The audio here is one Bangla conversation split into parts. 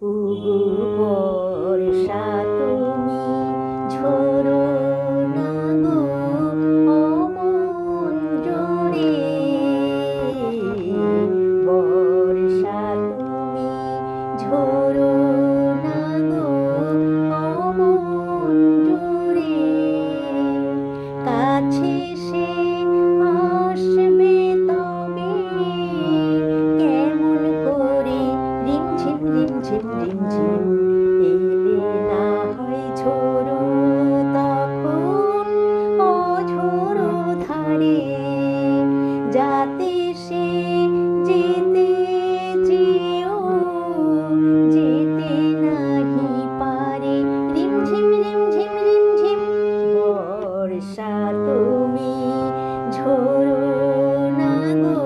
ওগো বর্ষা তুমি ঝরো না গো অমন জোরে। বর্ষা তুমি ঝরো না গো অমন জোরে। কাছে সে আসবে তবে কেমন করে রিমঝিম রিমঝিম রিমঝিম। এলে না হয় ঝোড়ো তখন অঝোড়ো ধারে। যাতে সে যেতে চেয়েও যেতে নাহি পারে। রিমঝিম রিমঝিম রিমঝিম। বর্ষা তুমি ঝোড়ো না গো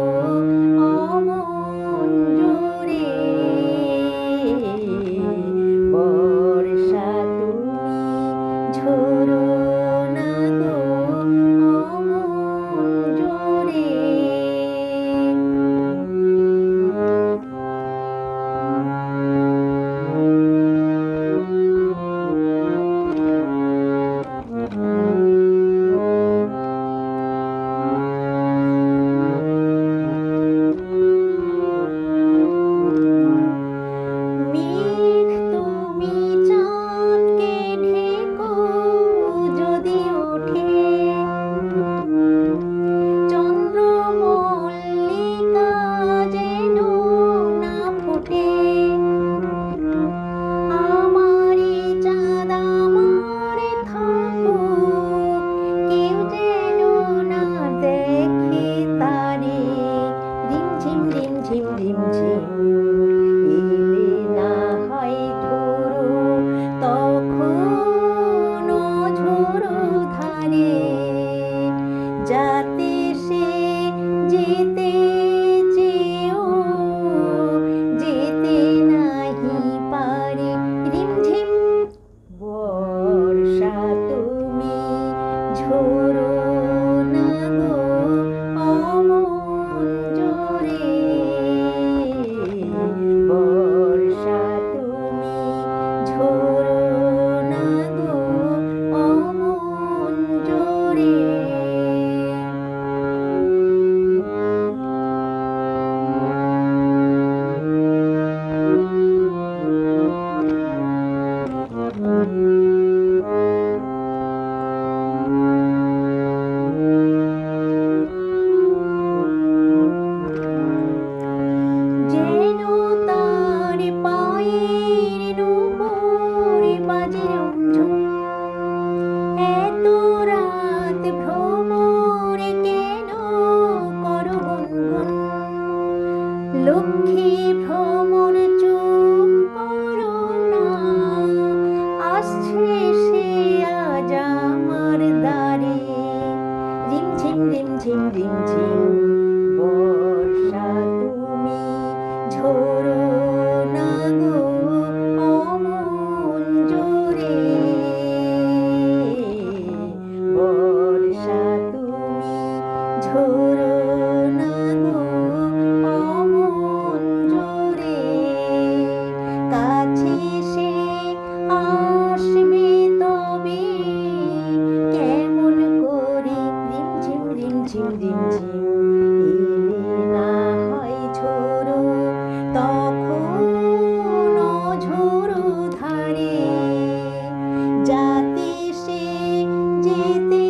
অমন জোরে। বর্ষা তুমি ঝোড়ো না গো অমন জোরে। মেঘ তুমি চাঁদকে ঢেকো যদি ওঠে। চন্দ্রমল্লিকা যেন না ফোটে। আমারে চাঁদ আমারে থাকুক, কেউ যেন না দেখে তারে। রিমঝিম রিমঝিম রিমঝিম। এলে না হয় ঝোড়ো তখন অঝোড়ো ধারে। যাতে সে যেতে চেয়েও যেতে নাহি পারে। রিমঝিম। বর্ষা তুমি ঝোড়ো না গো অমন জোরে। বর্ষা তুমি ঝোড়ো না গো অমন জোরে। যেন তার পায়ের নূপুরে বাজে রুমঝুম। এত রাত ভ্রমরে কেন করো গুনগুন। লক্ষ্মী ভ্রমর চুপ করো না, আসছে সে আজ আমার দ্বারে। রিমঝিম রিমঝিম রিমঝিম। বর্ষা তুমি ঝোড়ো না গো অমন জোরে। বর্ষা তুমি ঝোড়ো না গো অমন জোরে। কাছে সে আসবে তবে কেমন করে রিমঝিম রিমঝিম রিমঝিম। এলে না হয় ঝোড়ো তখন অঝোড়ো ধারে। যাতে সে যেতে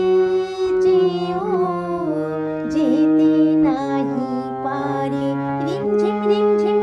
চেয়েও যেতে নাহি পারে। রিমঝিম রিমঝিম